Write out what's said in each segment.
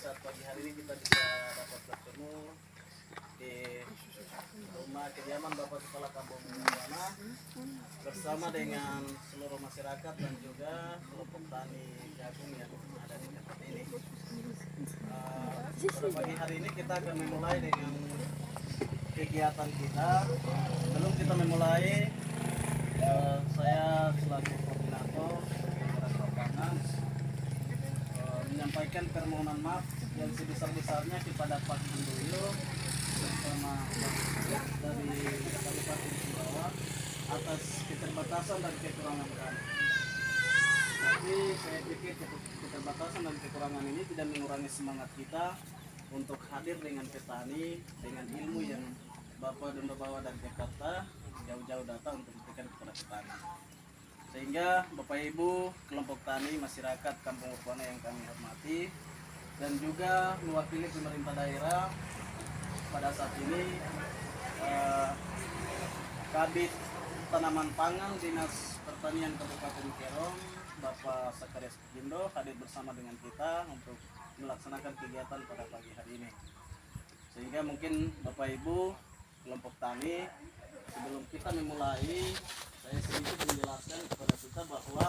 saat pagi hari ini kita bisa dapat bertemu di rumah kediaman Bapak Kepala Kampung Warkwana bersama dengan seluruh masyarakat dan juga kelompok tani jagung yang ada di tempat ini. Pada pagi hari ini kita akan memulai dengan kegiatan kita. Sebelum kita memulai, saya selaku koordinator lapangan menyampaikan permohonan maaf yang sebesar-besarnya kepada Pak Handoyo bersama dari Kabupaten Sumbawa atas keterbatasan dan kekurangan kami. Tapi saya pikir keterbatasan dan kekurangan ini tidak mengurangi semangat kita untuk hadir dengan petani dengan ilmu yang Bapak Dondo bawa dari Jakarta jauh-jauh datang untuk diberikan kepada petani. Sehingga Bapak Ibu kelompok tani masyarakat Kampung Warkwana yang kami hormati dan juga mewakili pemerintah daerah pada saat ini Kabid Tanaman Pangan Dinas Pertanian Kabupaten Kerong Bapak Sakarias Gindo hadir bersama dengan kita untuk melaksanakan kegiatan pada pagi hari ini. Sehingga mungkin Bapak Ibu kelompok tani, sebelum kita memulai, saya sedikit menjelaskan kepada kita bahwa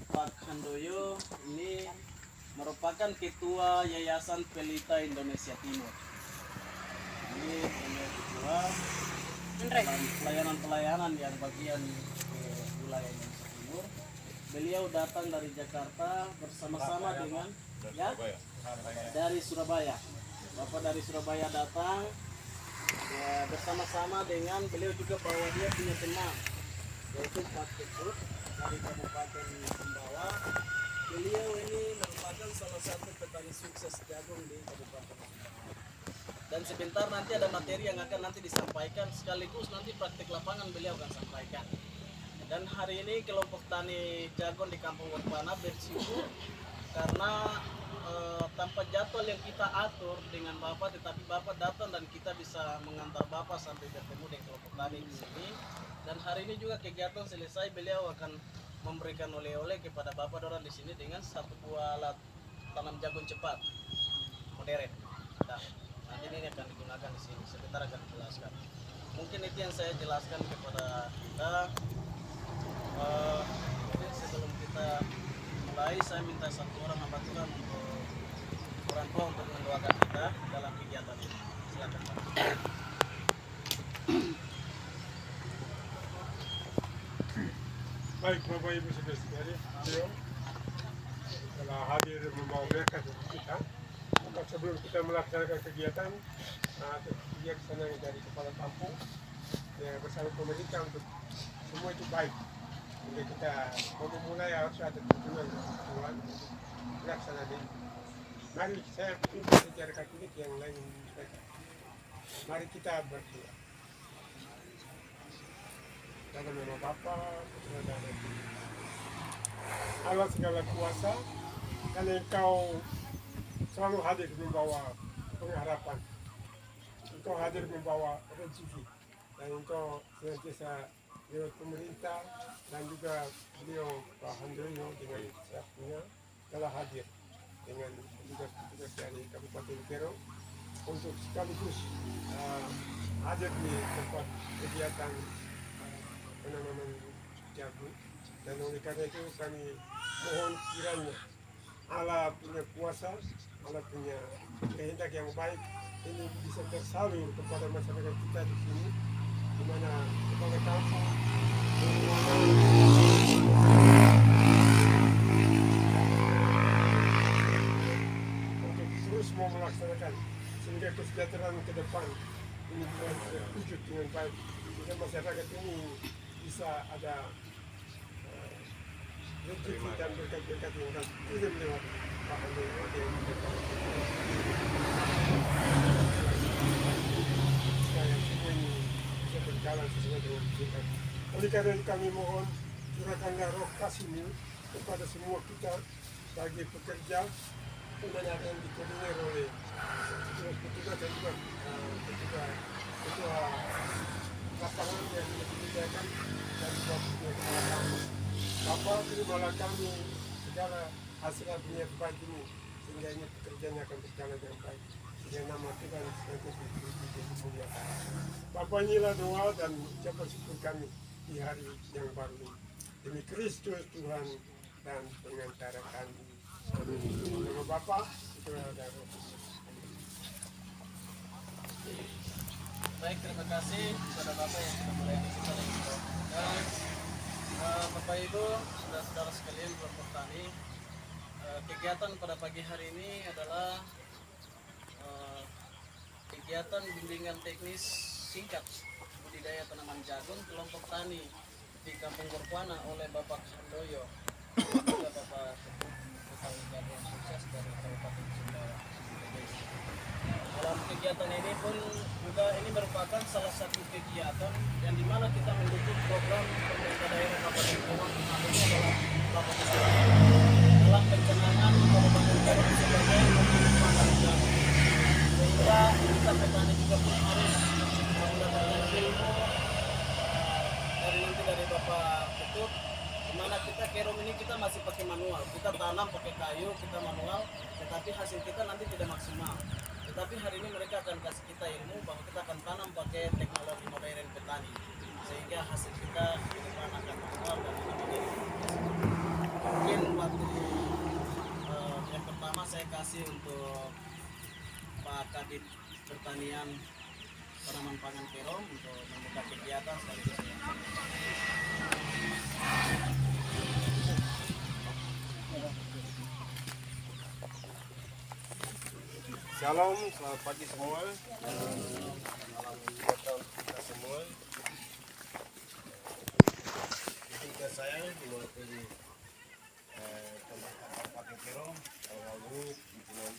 Pak Handoyo ini merupakan Ketua Yayasan Pelita Indonesia Timur. Ini ketua pelayanan-pelayanan yang bagian wilayah Indonesia Timur. Beliau datang dari Jakarta bersama-sama dengan dari Surabaya. Bapak dari Surabaya datang bersama-sama dengan beliau juga bawa dia punya teman yaitu Pak Ketut dari Kabupaten Sumbawa. Beliau ini merupakan salah satu petani sukses jagung di Kabupaten Sumbawa. Dan sebentar nanti ada materi yang akan nanti disampaikan sekaligus nanti praktik lapangan beliau akan sampaikan. Dan hari ini kelompok tani jagung di Kampung Warkwana bersyukur karena tanpa jadwal yang kita atur dengan Bapak, tetapi Bapak datang dan kita bisa mengantar Bapak sampai bertemu dengan kelompok tani di sini. Dan hari ini juga kegiatan selesai, beliau akan memberikan oleh-oleh kepada Bapak orang di sini dengan satu buah alat tanam jagung cepat modern. Nah, nanti ini akan digunakan di sini. Sebentar akan dijelaskan. Mungkin itu yang saya jelaskan kepada kita. Mungkin sebelum kita mulai, saya minta satu orang hamba Tuhan untuk orang tua untuk mendoakan kita dalam kegiatan ini. Silakan Pak. Baik Bapak Ibu saudara-saudari, beliau telah hadir membawa berkat untuk kita. Maka sebelum kita melaksanakan kegiatan, kebijaksanaan dari kepala kampung bersama pemerintah untuk semua itu baik. Jadi kita mau memulai harus ada tuntunan Tuhan melaksanakan ini. Mari saya minta secara Katolik yang lain menyampaikan. Mari kita berdoa. Dalam nama Bapa, Putra dan Roh Kudus. Allah segala kuasa, karena Engkau selalu hadir membawa pengharapan. Engkau hadir membawa rezeki. Dan Engkau senantiasa lewat pemerintah dan juga beliau Pak Handoyo dengan siapnya telah hadir dengan tugas-tugas dari Kabupaten Kerong untuk sekaligus hadir di tempat kegiatan penanaman jagung. Dan oleh karena itu kami mohon kiranya Allah punya kuasa, Allah punya kehendak yang baik ini bisa tersalur kepada masyarakat kita di sini, di mana kepala kampung untuk terus mau melaksanakan sehingga kesejahteraan ke depan ini bisa terwujud dengan baik, sehingga masyarakat ini bisa ada rezeki dan berkat-berkat yang akan kirim lewat Pak Handoyo yang berjalan sesuai dengan kehendak. Oleh karena itu kami mohon curahkanlah roh kasih-Mu kepada semua kita sebagai pekerja yang akan dikoordinir oleh petugas dan juga ketua lapangan yang disediakan dan juga kepala kampung. Bapa, terimalah kami segala hasil yang baik ini sehingga ini pekerjaannya akan berjalan dengan baik. Yang nama Tuhan nanti dimuliakan. Bapak, inilah doa dan ucapan syukur kami di hari yang baru ini. Demi Kristus Tuhan dan pengantara kami. Amin. Nama Bapa, Putra dan Roh Kudus. Baik, terima kasih kepada Bapak yang sudah melayani kita dan kita. Bapak Ibu, saudara-saudara sekalian kelompok tani, kegiatan pada pagi hari ini adalah kegiatan bimbingan teknis singkat budidaya tanaman jagung kelompok tani di Kampung Gorpana oleh Bapak Handoyo dan juga Bapak Ketut Petani Jagung Sukses dari Kabupaten Sumbawa. Dalam kegiatan ini pun juga ini merupakan salah satu kegiatan yang dimana kita mendukung program pemerintah daerah Kabupaten Gorong adalah Bapak Presiden dalam pencanangan Kabupaten Gorong sebagai pengembangan jagung. Sehingga kita petani juga pun harus mendapatkan ilmu dari Bapak Ketut, dimana kita kerom ini kita masih pakai manual, kita tanam pakai kayu, kita manual, tetapi hasil kita nanti tidak maksimal. Tetapi hari ini mereka akan kasih kita ilmu bahwa kita akan tanam pakai teknologi modern petani, sehingga hasil kita ke depan akan maksimal dan menjadi mungkin waktu yang pertama saya kasih untuk Pak Kadit Pertanian Tanaman Pangan Kerom untuk membuka kegiatan sekaligus Shalom, selamat pagi semua. Salam sejahtera untuk kita semua. Ketika saya mewakili pemerintah Kabupaten Kerom, lalu pimpinan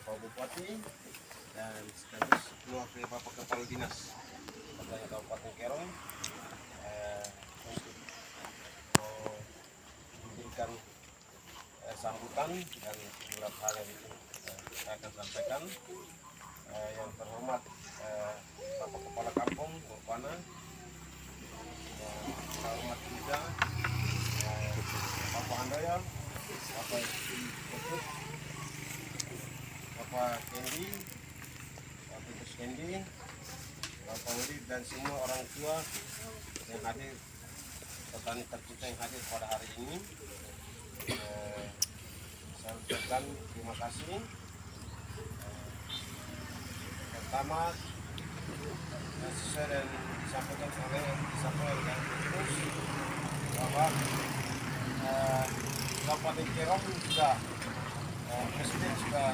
Pak Bupati dan sekaligus mewakili Bapak Kepala Dinas Pertanian Kabupaten Kerom untuk memberikan sambutan dan beberapa hal yang saya akan sampaikan. Yang terhormat Bapak Kepala Kampung Gorpana, yang terhormat juga Bapak Handoyo, Bapak Ketut, Bapak Kendi, Bapak Gus Kendi, Bapak Udi dan semua orang tua yang hadir, petani tercinta yang hadir pada hari ini. Saya ucapkan terima kasih. Pertama, sesuai yang disampaikan oleh terus bahwa Kabupaten Kerom sudah Presiden sudah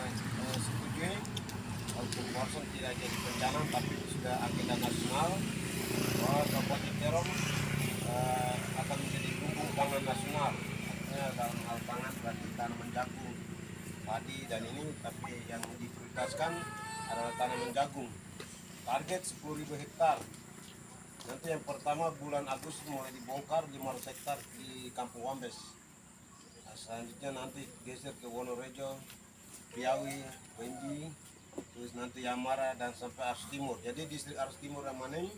setujui walaupun Warson tidak jadi bencana tapi sudah agenda nasional bahwa Kabupaten Kerom akan menjadi lumbung pangan nasional. Dalam hal pangan berarti tanaman jagung, padi dan ini, tapi yang diprioritaskan adalah tanaman jagung. Target 10.000 hektar. Nanti yang pertama bulan Agustus mulai dibongkar 500 hektar di Kampung Wambes. Nah, selanjutnya nanti geser ke Wonorejo, Piawi, Wenji, terus nanti Yamara dan sampai Ars Timur. Jadi distrik Ars Timur dan Maneng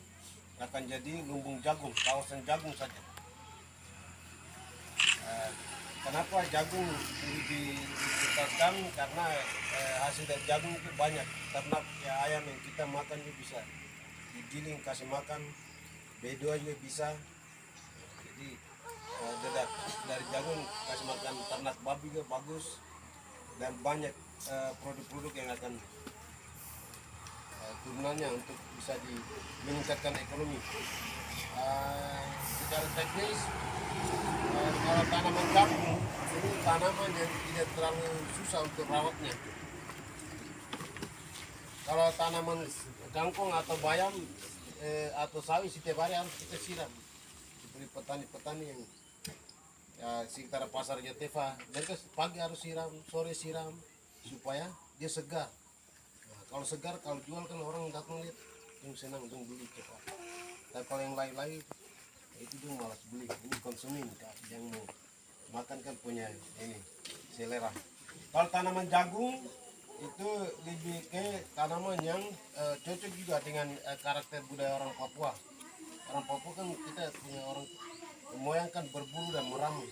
akan jadi lumbung jagung, kawasan jagung saja. Kenapa jagung diprioritaskan? Karena hasil dari jagung itu banyak. Ternak ya, ayam yang kita makan juga bisa digiling kasih makan, B2 juga bisa. Jadi dari jagung kasih makan ternak babi juga bagus dan banyak produk-produk yang akan turunannya untuk bisa meningkatkan ekonomi. Secara teknis, kalau tanaman jagung ini tanaman yang tidak terlalu susah untuk rawatnya. Kalau tanaman kangkung atau bayam atau sawi setiap hari harus kita siram. Seperti petani-petani yang sekitar pasar Jatefa, mereka pagi harus siram, sore siram supaya dia segar. Nah, kalau segar, kalau jual kan orang datang lihat, yang senang dong beli cepat. Tapi kalau yang lain-lain itu tuh malas beli. Ini konsumen kan yang mau makan kan punya ini selera. Kalau tanaman jagung itu lebih ke tanaman yang cocok juga dengan karakter budaya orang Papua. Orang Papua kan kita punya orang moyang kan berburu dan meramu.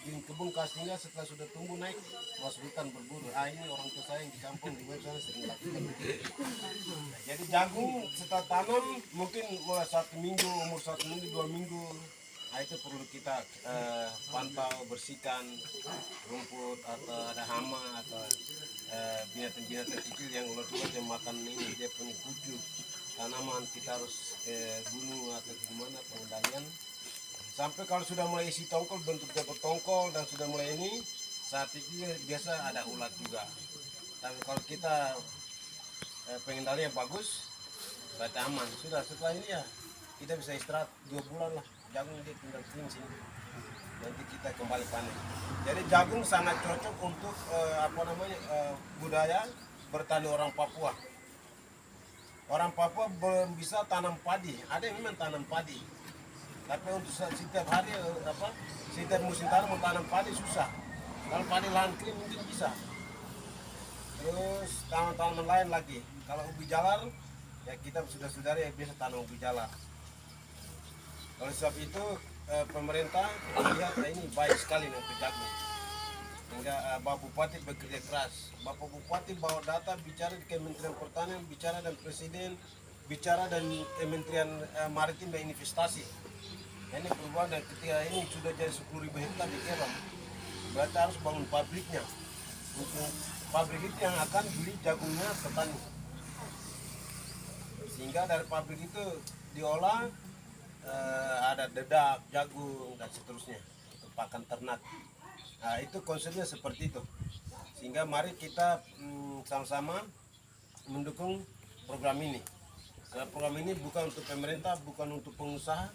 bikin kebun sehingga setelah sudah tumbuh naik masuk hutan berburu. Ini orang tua saya yang di kampung di sana sering lakukan. Nah, jadi jagung setelah tanam mungkin mulai 1 minggu, umur 1 minggu 2 minggu, nah itu perlu kita pantau, bersihkan rumput atau ada hama atau binatang-binatang kecil yang ular-ular yang makan ini dia punya pucuk tanaman. Kita harus bunuh atau gimana pengendalian. Sampai kalau sudah mulai isi tongkol, bentuk dapat tongkol dan sudah mulai ini, saat itu biasa ada ulat juga. Tapi kalau kita pengendalian bagus, berarti aman. Sudah setelah ini ya kita bisa istirahat 2 bulan lah. Jagung dia tinggal kering sini. Nanti kita kembali panen. Jadi jagung sangat cocok untuk budaya bertani orang Papua. Orang Papua belum bisa tanam padi. Ada yang memang tanam padi. Tapi untuk setiap hari setiap musim tanam mau tanam padi susah. Kalau padi lahan kering mungkin bisa. Terus tanaman lain lagi. Kalau ubi jalar ya kita sudah-saudara yang biasa tanam ubi jalar. Oleh sebab itu pemerintah melihat ini baik sekali untuk jagung. Sehingga Bapak Bupati bekerja keras. Bapak Bupati bawa data, bicara di Kementerian Pertanian, bicara dengan Presiden, bicara dan Kementerian Maritim dan Investasi. Ini perubahan dan ketika ini sudah jadi 10.000 hektar di Kerom, berarti harus bangun pabriknya. Untuk pabrik itu yang akan beli jagungnya petani. Sehingga dari pabrik itu diolah ada dedak, jagung dan seterusnya untuk pakan ternak. Nah, itu konsepnya seperti itu. Sehingga mari kita sama-sama mendukung program ini. Karena program ini bukan untuk pemerintah, bukan untuk pengusaha,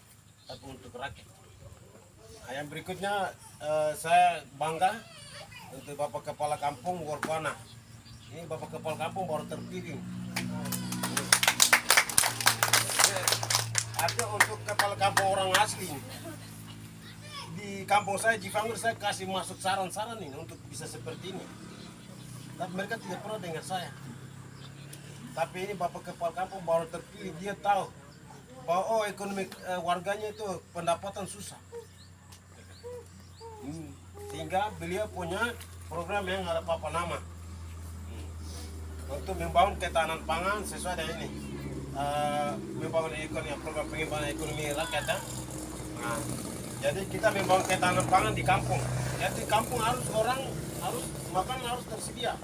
tapi untuk rakyat. Nah, yang berikutnya saya bangga untuk Bapak Kepala Kampung Workwana. Ini Bapak Kepala Kampung baru terpilih. Ada untuk Kepala Kampung orang asli. Di kampung saya Jifanggur saya kasih masuk saran-saran ini untuk bisa seperti ini. Tapi mereka tidak pernah dengar saya. Tapi ini Bapak Kepala Kampung baru terpilih, dia tahu bahwa ekonomi warganya itu pendapatan susah. Sehingga beliau punya program yang ada papan nama untuk membangun ketahanan pangan sesuai dengan ini, membangun ekonomi, program pengembangan ekonomi rakyat ya. Nah, jadi kita membangun ketahanan pangan di kampung. Jadi kampung harus makan harus tersedia.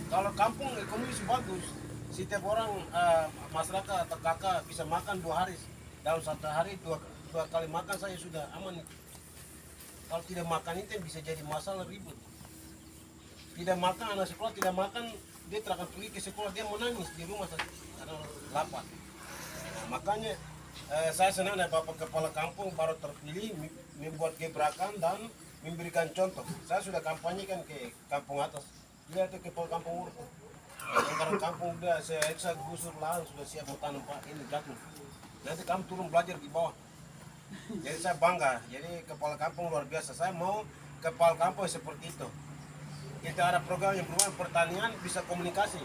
Kalau kampung ekonomi bagus, setiap orang masyarakat atau kakak bisa makan 2 hari. Dalam 1 hari 2 kali makan saya sudah aman. Kalau tidak makan itu bisa jadi masalah ribut. Tidak makan, anak sekolah tidak makan, dia tidak akan pergi ke sekolah, dia menangis di rumah karena lapar. Nah, makanya saya senang dari Bapak Kepala Kampung baru terpilih membuat gebrakan dan memberikan contoh. Saya sudah kampanyekan ke kampung atas. Lihat ke Kepala Kampung Urut. Anggaran kampung udah saya eksa gusur lahan sudah siap mau tanam Pak ini jagung. Nanti kamu turun belajar di bawah. Jadi saya bangga. Jadi Kepala Kampung luar biasa. Saya mau Kepala Kampung seperti itu. Kita ada program yang berhubungan pertanian bisa komunikasi.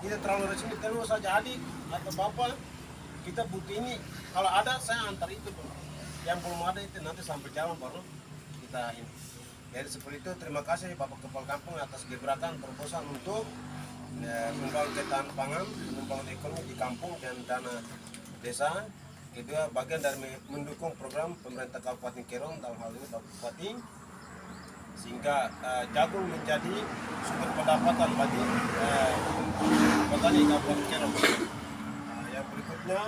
Tidak terlalu resmi, terus saja adik atau bapak kita butuh ini. Kalau ada saya antar itu. Yang belum ada itu nanti sampai jalan baru kita ini. Jadi seperti itu, terima kasih Bapak Kepala Kampung atas gebrakan terobosan untuk membangun ketahanan pangan, membangun ekonomi di kampung dan dana desa. Kedua, bagian dari mendukung program pemerintah Kabupaten Kerom dalam hal ini Bapak Bupati, sehingga jagung menjadi sumber pendapatan bagi petani Kabupaten Kerom. Yang berikutnya,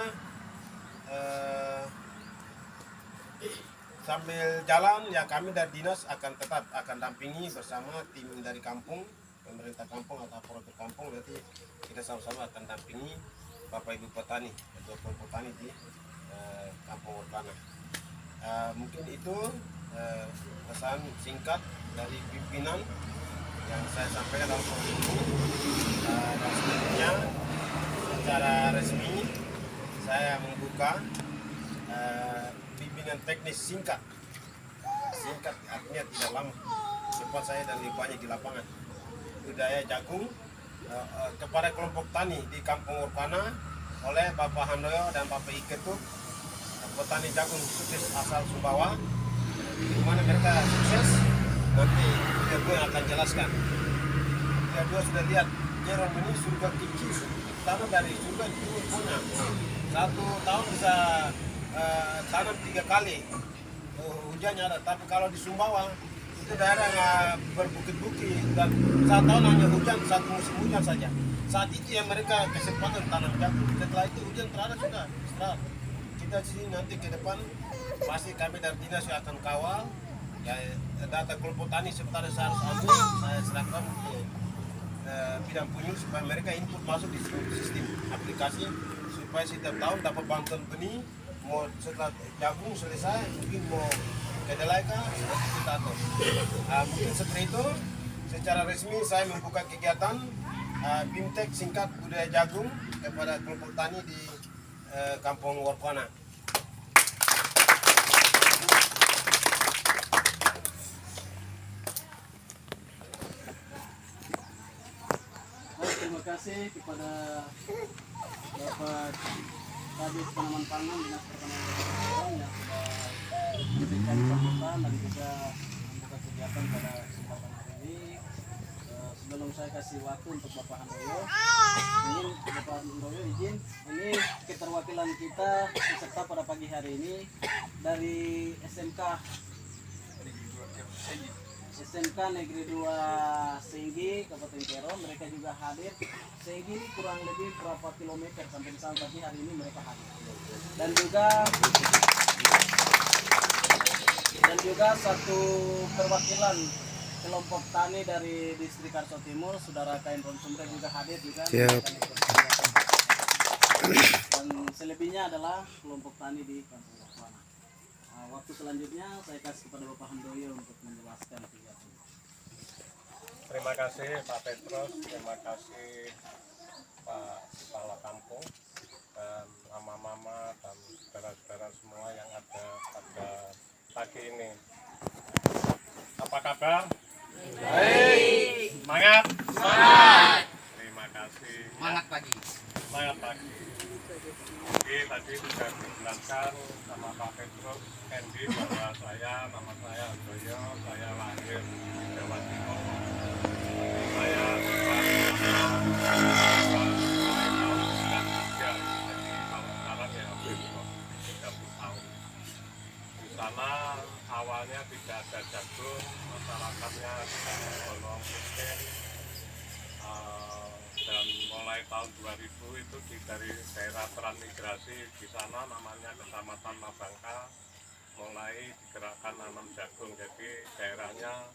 sambil jalan ya kami dari dinas tetap akan dampingi bersama tim dari kampung, pemerintah kampung atau program kampung. Berarti kita sama-sama akan dampingi Bapak Ibu petani, ketua petani di Kampung Workwana. Mungkin itu pesan singkat dari pimpinan yang saya sampaikan dalam forum ini. Dan selanjutnya secara resmi saya membuka bimbingan teknis singkat artinya tidak lama, cepat saya dan lebih banyak di lapangan, budaya jagung kepada kelompok tani di Kampung Workwana oleh Bapak Handoyo dan Bapak Iketuk, petani jagung sukses asal Sumbawa. di mana mereka sukses, nanti kita gue akan jelaskan. Kita dua sudah lihat Jerome ini surga kecil, tanam dari surga itu punya 1 tahun bisa tanam 3 kali hujannya ada, tapi kalau di Sumbawa itu daerah berbukit-bukit dan 1 tahun hanya hujan 1 musim hujan saja. Saat itu yang mereka kesempatan tanam jagung, setelah itu hujan terada sudah istirahat. Kita sini nanti ke depan pasti kami dari dinas akan kawal ya, data kelompok tani sebentar saya harus ambil, saya serahkan ke bidang punyur supaya mereka input masuk di sistem aplikasi supaya setiap tahun dapat bantuan benih. Mau setelah jagung selesai mungkin mau kedelai kah nanti kita atur. Mungkin seperti itu secara resmi saya membuka kegiatan BIMTEK singkat budaya jagung kepada kelompok tani di Kampung Workwana. Terima kasih kepada Bapak Kadis Tanaman Pangan Dinas Pertanian Kabupaten yang sudah memberikan sambutan dan juga membuka kegiatan pada kesempatan hari ini. Sebelum saya kasih waktu untuk Bapak Handoyo, ingin Bapak Handoyo izin, ini keterwakilan kita peserta pada pagi hari ini dari SMK Negeri 2 Senggi, Kabupaten Kero. Mereka juga hadir. Senggi ini kurang lebih berapa kilometer sampai di sana, pagi hari ini mereka hadir. Dan juga satu perwakilan kelompok tani dari distrik Karso Timur, saudara Kain Ronsumre juga hadir juga. Siap. Dan selebihnya adalah kelompok tani di Kampung Wakwana. Waktu selanjutnya saya kasih kepada Bapak Handoyo untuk menjelaskan kegiatan. Terima kasih Pak Petrus, terima kasih Pak Kepala Kampung dan mama-mama dan saudara-saudara semua yang ada pada pagi ini. Apa kabar? Baik. Semangat? Semangat. Terima kasih. Semangat pagi. Semangat pagi. Jadi tadi sudah dijelaskan sama Pak Petrus Kendi bahwa nama saya Handoyo, saya lahir di Jawa Timur. Saya tahun 93, jadi kalau sekarang ya 30 tahun. Di sana awalnya tidak ada jagung, masyarakatnya tidak tergolong miskin. Dan mulai tahun 2000 itu dari daerah transmigrasi di sana namanya Kecamatan Mabangka mulai digerakkan nanam jagung. Jadi daerahnya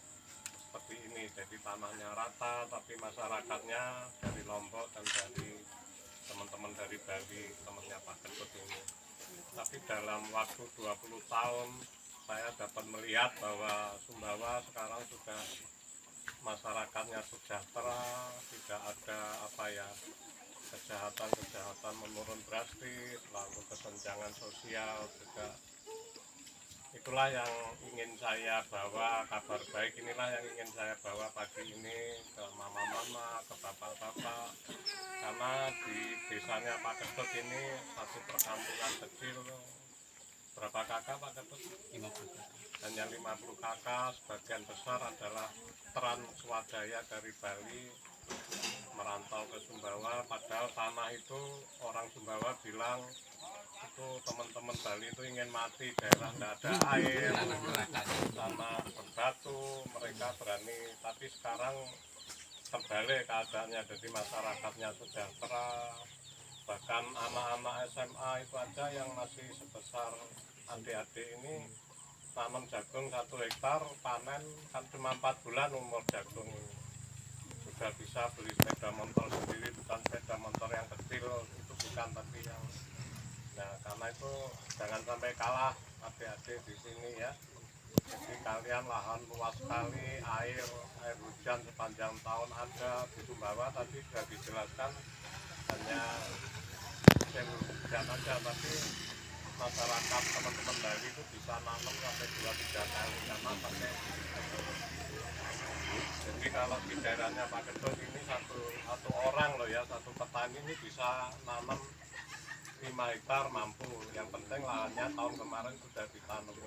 seperti ini, jadi tanahnya rata tapi masyarakatnya dari Lombok dan dari teman-teman dari Bali, temannya Pak Ketut ini. Tapi dalam waktu 20 tahun saya dapat melihat bahwa Sumbawa sekarang sudah masyarakatnya sejahtera, tidak ada kejahatan menurun drastis, lalu kesenjangan sosial juga. Itulah yang ingin saya bawa, kabar baik inilah yang ingin saya bawa pagi ini ke mama-mama, ke bapak-bapak. Karena di desanya Pak Ketut ini satu perkampungan kecil, berapa kakak Pak Ketut? 50. Hanya 50 kakak, sebagian besar adalah transwadaya dari Bali merantau ke Sumbawa. Padahal tanah itu orang Sumbawa bilang itu teman-teman Bali itu ingin mati, daerah tidak ada air, tanah berbatu, mereka berani. Tapi sekarang terbalik keadaannya, jadi masyarakatnya sejahtera. Bahkan anak-anak SMA itu aja yang masih sebesar adik-adik ini tanam jagung 1 hektar, panen kan cuma 4 bulan umur jagung ini. Sudah bisa beli sepeda motor sendiri, bukan sepeda motor yang kecil, itu bukan, tapi yang karena itu jangan sampai kalah adik-adik di sini ya. Jadi kalian lahan luas sekali, air hujan sepanjang tahun ada di Sumbawa. Tadi sudah dijelaskan hanya musim hujan aja, tapi masyarakat teman-teman Bali itu bisa nanam sampai 2-3 kali karena pakai. Jadi kalau di daerahnya Pak Ketut ini satu orang loh ya, satu petani ini bisa nanam 5 hektar mampu. Yang penting lahannya tahun kemarin sudah ditanam.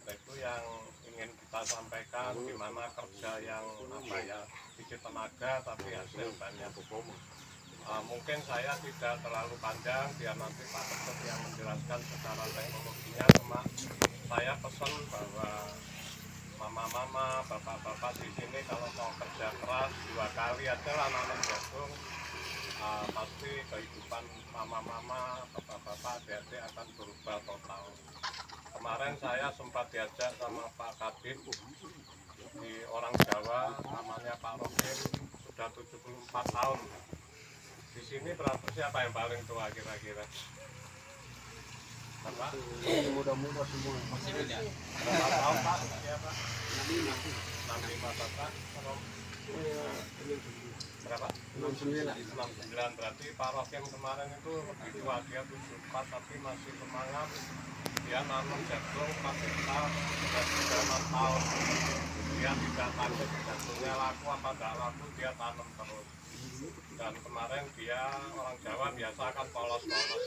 Nah, itu yang ingin kita sampaikan, di mana kerja yang apa ya, sedikit tenaga tapi hasil banyak. Mungkin saya tidak terlalu panjang, biar nanti Pak Ketut yang menjelaskan secara teknologinya. Cuma saya pesan bahwa mama-mama, bapak-bapak di sini kalau mau kerja keras 2 kali aja lah nanam jagung, pasti kehidupan mama-mama, bapak-bapak, adik-adik akan berubah total. Kemarin saya sempat diajak sama Pak Kabin di orang Jawa, namanya Pak Rokim, sudah 74 tahun. Di sini berapa, siapa yang paling tua kira-kira? Bapak? Muda-muda semua. Berapa tahun Pak? Siapa? 65 Bapak? Berapa? 69. Berarti Pak Rokim kemarin itu lebih tua, dia 74 tapi masih semangat. Dia nanam jagung masih sudah 6 tahun. Dia tidak takut jagungnya laku apa tidak laku, dia tanam terus. Dan kemarin dia, orang Jawa biasa kan polos-polos.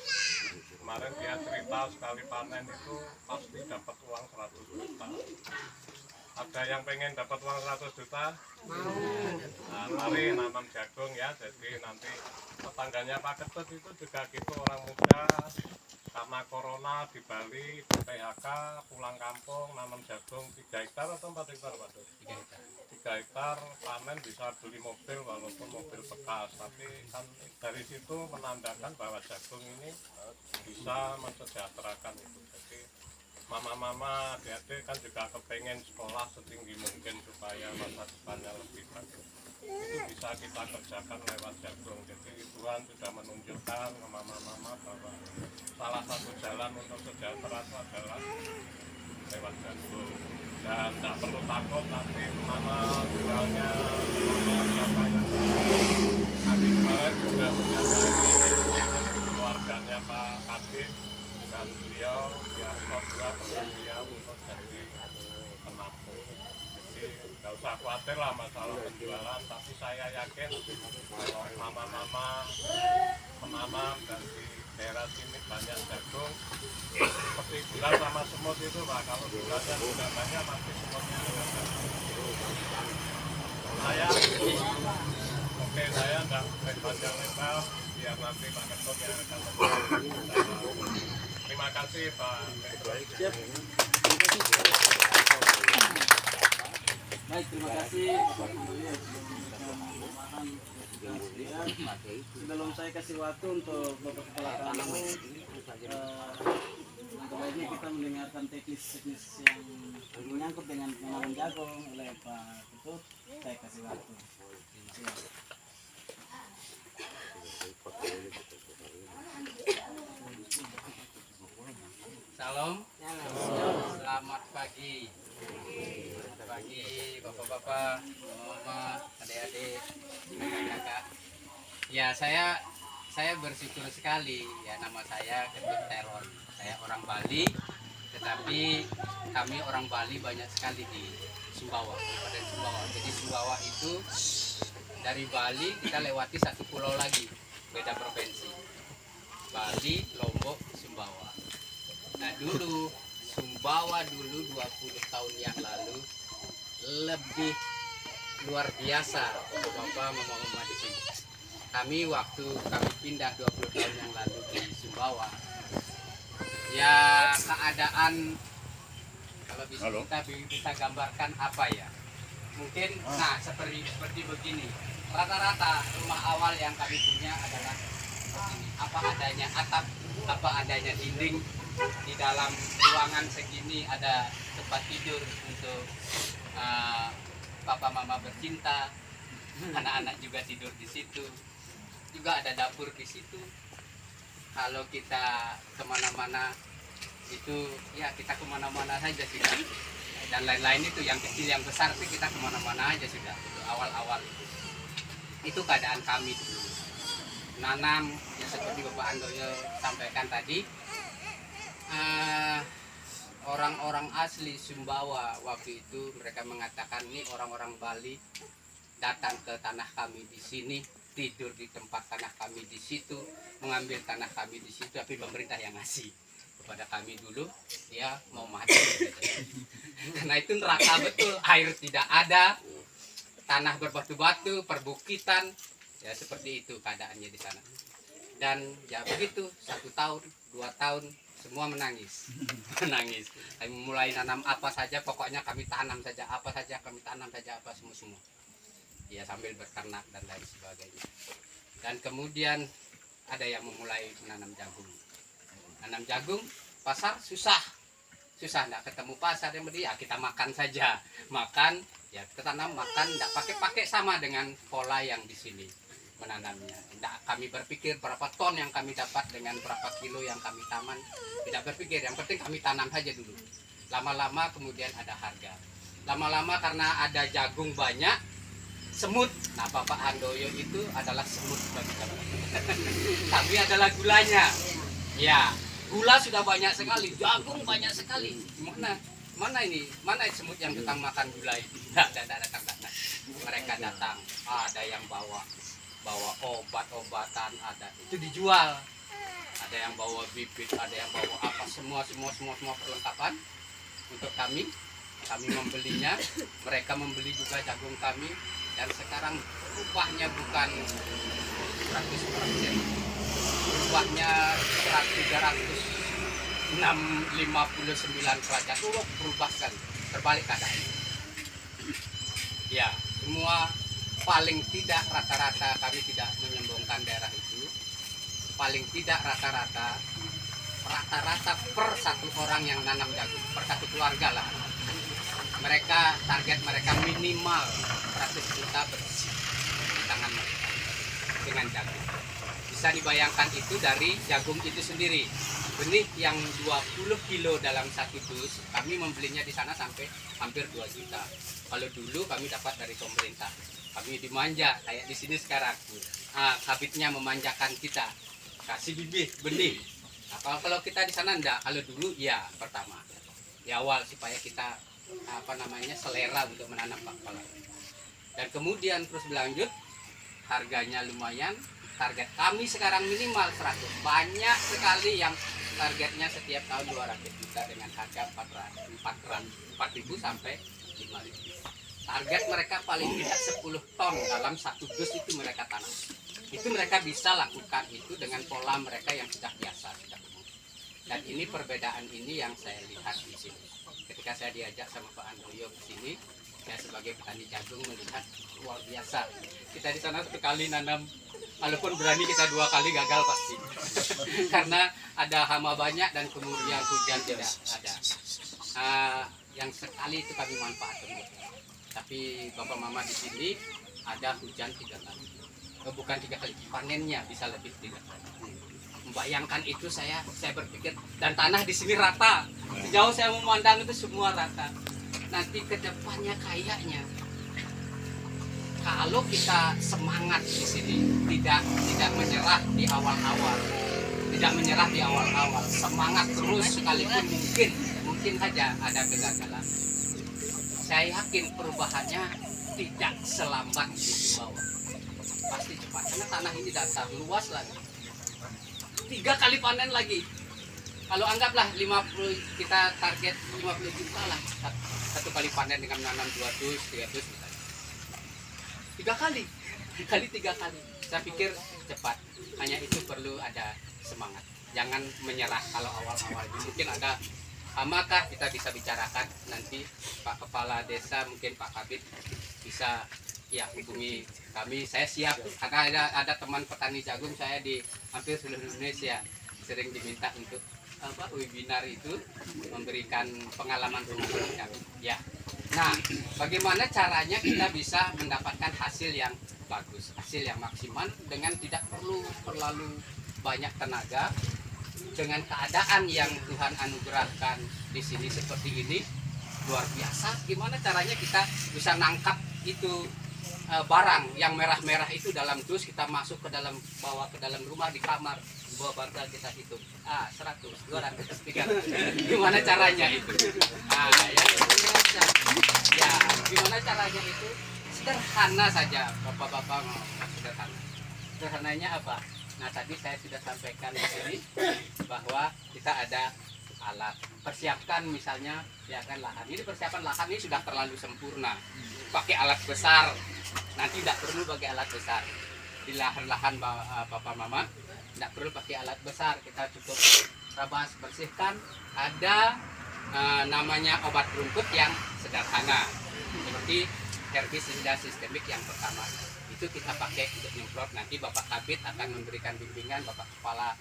Kemarin dia cerita sekali panen itu pasti dapat uang 100 juta. Ada yang pengen dapat uang 100 juta? Nah, mari nanam jagung ya. Jadi nanti tetangganya Pak Ketut itu juga gitu, orang muda karena corona di Bali, di PHK, pulang kampung, nanam jagung 3 hektar atau 4 hektar Pak? 3 hektar, panen bisa beli mobil walaupun mobil bekas, tapi kan dari situ menandakan bahwa jagung ini bisa mensejahterakan itu. Jadi mama-mama, adik-adik kan juga kepengen sekolah setinggi mungkin supaya masa depannya lebih bagus. Itu bisa kita kerjakan lewat jagung. Jadi Tuhan sudah menunjukkan ke mama-mama bahwa salah satu jalan untuk sejahtera itu adalah lewat jagung. Dan tidak perlu takut nanti kemana jualnya, siapa yang kami kemarin juga menjaga keluarganya Pak Kabin, dan beliau ya juga beliau untuk jadi penampung. Jadi nggak usah khawatir lah masalah penjualan, tapi saya yakin kalau mama-mama menanam dan di daerah sini banyak jagung, seperti gula sama semut itu Pak, kalau gulanya sudah banyak pasti semutnya juga banyak. Saya nggak panjang-lebar, biar nanti Pak Ketut yang akan menjelaskan. Terima kasih Pak Ketut. Baik, terima kasih Bapak Menteri yang sudah memberikan pemahaman kita sekalian. Sebelum saya kasih waktu untuk Bapak Kepala Kampung, sebaiknya kita mendengarkan teknis-teknis yang menyangkut dengan penanaman jagung oleh Pak Ketut. Saya kasih waktu. Salam. Selamat pagi. Pagi bapak-bapak, mama, adik-adik, kakak-kakak. Ya saya bersyukur sekali ya, nama saya Ketut Teron. Saya orang Bali, tetapi kami orang Bali banyak sekali di Sumbawa, Kabupaten Sumbawa. Jadi Sumbawa itu dari Bali kita lewati satu pulau lagi, beda provinsi. Bali, Lombok, Sumbawa. Nah dulu Sumbawa dulu 20 tahun yang lalu lebih luar biasa Bapak mama di sini. Kami waktu kami pindah 20 tahun yang lalu di Sumbawa, ya keadaan kalau bisa kita bisa gambarkan apa ya? Mungkin nah seperti begini. Rata-rata rumah awal yang kami punya adalah begini, apa adanya atap, apa adanya dinding. Di dalam ruangan segini ada tempat tidur untuk papa mama bercinta, anak-anak juga tidur di situ, juga ada dapur di situ. Kalau kita kemana-mana itu ya kita kemana-mana saja sudah, dan lain-lain itu yang kecil yang besar sih kita kemana-mana aja sudah. Itu awal-awal itu keadaan kami dulu nanam ya seperti Bapak Andoyo sampaikan tadi. Orang-orang asli Sumbawa waktu itu mereka mengatakan ini orang-orang Bali datang ke tanah kami di sini, tidur di tempat tanah kami di situ, mengambil tanah kami di situ, tapi pemerintah yang ngasih. daripada kami dulu, dia mau mati gitu. Karena itu neraka betul, air tidak ada, tanah berbatu-batu, perbukitan, ya seperti itu keadaannya di sana. Dan ya begitu, 1 tahun, 2 tahun, semua menangis. Menangis. Kami mulai nanam apa saja, pokoknya kami tanam saja, apa saja kami tanam saja, apa semua. Ya sambil berternak dan lain sebagainya. Dan kemudian ada yang memulai menanam jagung. Nanam jagung, pasar susah, enggak ketemu pasar yang beli, ya kita makan saja, makan, ya kita tanam makan, enggak pakai sama dengan pola yang di sini menanamnya. Enggak kami berpikir berapa ton yang kami dapat dengan berapa kilo yang kami taman, tidak berpikir, yang penting kami tanam saja dulu. Lama-lama kemudian ada harga. Lama-lama karena ada jagung banyak, semut. Nah, Bapak Handoyo itu adalah semut bagi kami. Tapi adalah gulanya. Ya, gula sudah banyak sekali, jagung banyak sekali. Mana ini? Mana semut yang datang makan gula itu? Tidak datang. Mereka datang, ada yang bawa obat-obatan, ada itu dijual. Ada yang bawa bibit, ada yang bawa apa, semua perlengkapan untuk kami membelinya, mereka membeli juga jagung kami. Dan sekarang upahnya bukan 100%, upahnya 359 derajat, berubah sekali, terbalik keadaannya. Ya, semua paling tidak rata-rata, kami tidak menyombongkan daerah itu, paling tidak rata-rata per 1 orang yang nanam jagung, per 1 keluarga lah. Mereka, target mereka minimal 100 juta bersih di tangan mereka dengan jagung. Bisa dibayangkan itu dari jagung itu sendiri. Benih yang 20 kilo dalam 1 dus, kami membelinya di sana sampai hampir 2 juta. Kalau dulu kami dapat dari pemerintah. Kami dimanja, kayak di sini sekarang. Habitnya memanjakan kita. Kasih bibit, benih. Nah, kalau kita di sana enggak, kalau dulu ya pertama. Di awal supaya kita selera untuk menanam pala. Dan kemudian terus berlanjut, harganya lumayan, target kami sekarang minimal 100. Banyak sekali yang targetnya setiap tahun 200 juta dengan harga 4.000 sampai 5.000. Target mereka paling tidak 10 ton dalam 1 dus itu mereka tanam. Itu mereka bisa lakukan itu dengan pola mereka yang sudah biasa. Dan ini perbedaan ini yang saya lihat di sini. Ketika saya diajak sama Pak Handoyo ke sini, saya sebagai petani jagung melihat luar biasa. Kita di sana 1 kali nanam, walaupun berani kita 2 kali gagal pasti. Karena ada hama banyak dan kemudian hujan tidak ada. Yang sekali itu kami manfaatkan. Tapi Bapak Mama di sini ada hujan 3 kali. Bukan 3 kali, panennya bisa lebih 3 kali. Membayangkan itu saya berpikir, dan tanah di sini rata. Sejauh saya memandang itu semua rata. Nanti ke depannya kayaknya kalau kita semangat di sini, tidak menyerah di awal-awal, semangat terus sekalipun mungkin saja ada kegagalan. Saya yakin perubahannya tidak selambat di bawah. Pasti cepat, karena tanah ini dasar luas lagi. 3 kali panen lagi. Kalau anggaplah 50, kita target 50 juta lah 1 kali panen dengan menanam 2 dus, 3 dus misalnya. 3 kali. 3 kali. Saya pikir cepat. Hanya itu perlu ada semangat. Jangan menyerah kalau awal-awal. Mungkin ada maka kita bisa bicarakan nanti Pak Kepala Desa, mungkin Pak Kabid bisa hubungi kami. Saya siap karena ada teman petani jagung saya di hampir seluruh Indonesia sering diminta untuk webinar itu, memberikan pengalaman kami. Ya. Nah, bagaimana caranya kita bisa mendapatkan hasil yang bagus, hasil yang maksimal dengan tidak perlu terlalu banyak tenaga, dengan keadaan yang Tuhan anugerahkan di sini seperti ini luar biasa. Gimana caranya kita bisa nangkap itu barang yang merah-merah itu dalam dus, kita masuk ke dalam, bawa ke dalam rumah, di kamar, bawa bantal kita hitung 100, 200, 300. Gimana caranya itu? Ya, gimana caranya itu? Sederhana saja, bapak-bapak, sederhana. Sederhananya apa? Nah, tadi saya sudah sampaikan di sini bahwa kita ada alat. Persiapkan misalnya ya kan lahan. Ini persiapan lahan ini sudah terlalu sempurna. Pakai alat besar. Nanti tidak perlu pakai alat besar. Di lahan-lahan Papa Mama tidak perlu pakai alat besar. Kita cukup rabas, bersihkan. Ada namanya obat rumput yang sederhana. Seperti herbisida sistemik yang pertama. Itu kita pakai untuk nyemprot. Nanti Bapak Kabid akan memberikan bimbingan, Bapak Kepala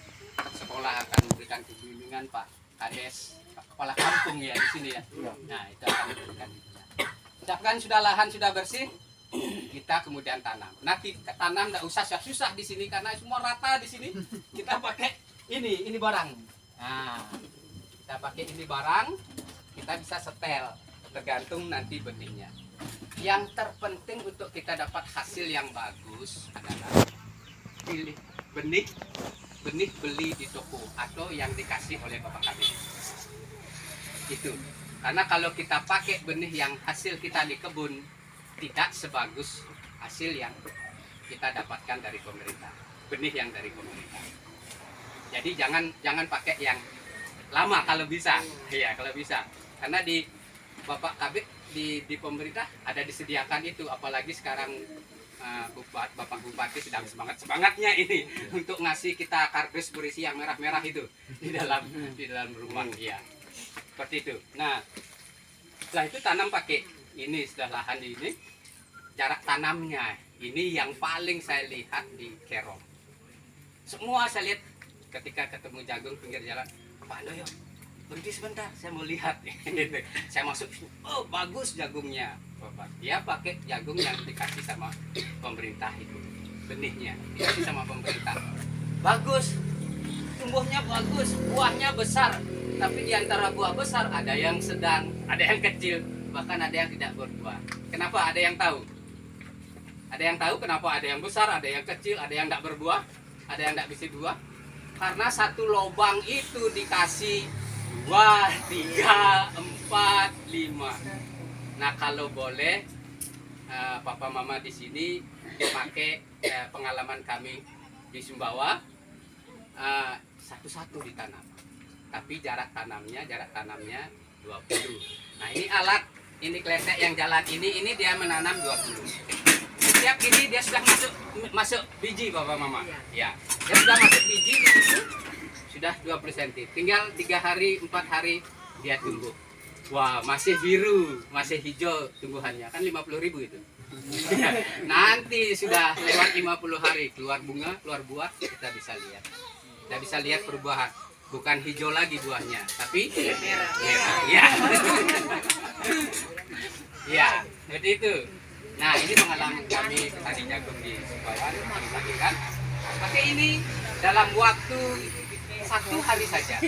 Sekolah akan memberikan bimbingan, Pak Kades, Pak Kepala Kampung ya di sini ya. Nah itu akan memberikan bimbingan. Ucapkan sudah lahan sudah bersih, kita kemudian tanam. Nanti tanam tidak usah susah di sini karena semua rata di sini. Kita pakai ini barang. Nah kita pakai ini barang, kita bisa setel tergantung nanti benihnya. Yang terpenting untuk kita dapat hasil yang bagus adalah pilih benih beli di toko atau yang dikasih oleh Bapak Kabid. Itu. Karena kalau kita pakai benih yang hasil kita di kebun tidak sebagus hasil yang kita dapatkan dari pemerintah. Benih yang dari pemerintah. Jadi jangan pakai yang lama kalau bisa. Iya, kalau bisa. Karena di Bapak Kabid di pemerintah ada disediakan itu, apalagi sekarang Bapak Bupati sedang semangatnya ini untuk ngasih kita kardus berisi yang merah-merah itu di dalam rumah ya seperti itu. Nah setelah itu tanam pakai ini, setelah lahan ini jarak tanamnya ini yang paling saya lihat di Kerong. Semua saya lihat ketika ketemu jagung pinggir jalan, Pak Doyo berhenti sebentar, saya mau lihat. Saya masuk, oh bagus jagungnya. Dia pakai jagung yang dikasih sama pemerintah itu, benihnya dikasih sama pemerintah. Bagus, tumbuhnya bagus, buahnya besar. Tapi di antara buah besar ada yang sedang, ada yang kecil, bahkan ada yang tidak berbuah. Kenapa? Ada yang tahu? Ada yang tahu kenapa ada yang besar, ada yang kecil, ada yang tidak berbuah, ada yang tidak bisa buah? Karena satu lubang itu dikasih 2, 3, 4, 5. Nah kalau boleh Papa Mama di sini pakai pengalaman kami di Sumbawa, satu-satu ditanam. Tapi jarak tanamnya 20. Nah ini alat, ini kletek yang jalan ini dia menanam 20. Setiap ini dia sudah masuk biji Papa Mama. Ya, dia sudah masuk biji di situ. Sudah 20 cm, tinggal 3 hari 4 hari dia tumbuh. Wah masih biru, masih hijau tumbuhannya, kan 50.000 itu. Nanti sudah lewat 50 hari keluar bunga, keluar buah, kita bisa lihat. Kita bisa lihat perubahan, bukan hijau lagi buahnya, tapi merah. Ya, ya seperti itu. Nah ini pengalaman kami petani jagung di Sumbawa, kami bagikan. Pakai ini dalam waktu 1 hari saja.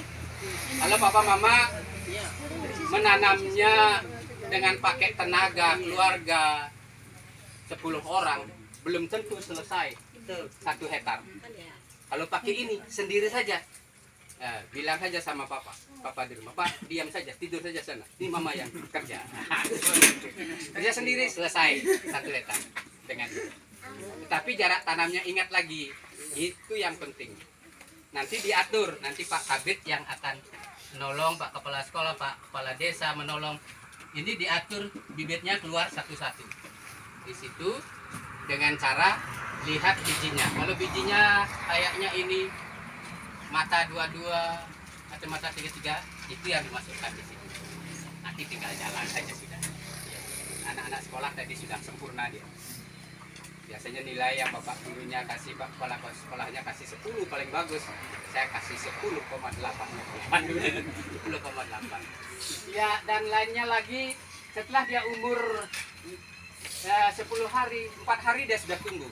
Kalau Papa Mama menanamnya dengan pakai tenaga keluarga 10 orang, belum tentu selesai 1 hektar. Kalau pakai ini sendiri saja, bilang saja sama Papa di rumah, Pak diam saja, tidur saja sana. Ini Mama yang kerja. Kerja sendiri selesai 1 hektar dengan itu. Tapi jarak tanamnya ingat lagi, itu yang penting. Nanti diatur, nanti Pak Kabid yang akan menolong, Pak Kepala Sekolah, Pak Kepala Desa menolong. Ini diatur bibitnya keluar satu-satu. Di situ dengan cara lihat bijinya. Kalau bijinya kayaknya ini mata 22 atau mata 33, itu yang dimasukkan di sini. Nanti tinggal jalan saja sudah. Anak-anak sekolah tadi sudah sempurna dia. Biasanya nilai yang Bapak gurunya kasih, Pak Kepala Sekolahnya kasih 10 paling bagus, saya kasih 10,8. 10,8. Ya, dan lainnya lagi setelah dia umur 10 hari, 4 hari dia sudah tumbuh.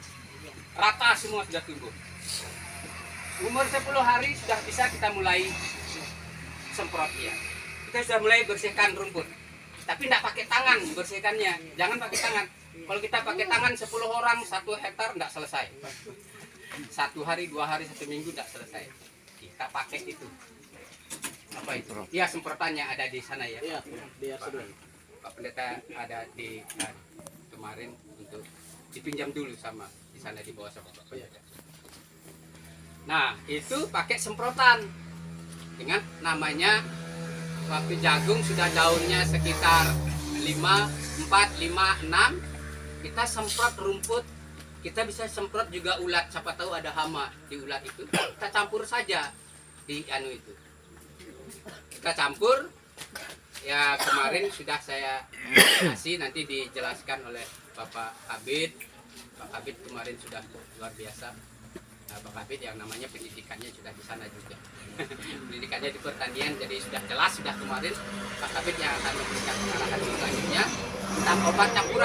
Rata semua sudah tumbuh. Umur 10 hari sudah bisa kita mulai semprot dia. Kita sudah mulai bersihkan rumput. Tapi tidak pakai tangan bersihkannya, jangan pakai tangan. Kalau kita pakai tangan 10 orang 1 hektar tidak selesai. 1 hari, 2 hari, 1 minggu tidak selesai. Kita pakai itu. Apa itu? Iya, semprotannya ada di sana ya. Iya, dia sudah. Pak Pendeta ada di kemarin untuk dipinjam dulu sama di sana di bawah sama Pak Pendeta. Nah, itu pakai semprotan dengan namanya waktu jagung sudah daunnya sekitar 4, 5, 6, kita semprot rumput, kita bisa semprot juga ulat, siapa tahu ada hama di ulat itu, kita campur saja di anu itu. Kita campur, ya kemarin sudah saya kasih, nanti dijelaskan oleh Bapak Kabid. Pak Kabid kemarin sudah luar biasa. Nah, Pak Kabid yang namanya pendidikannya sudah di sana juga. Pendidikannya di pertanian, jadi sudah jelas sudah kemarin Pak Kabid yang akan memberikan pengarahan selanjutnya tentang obat campuran.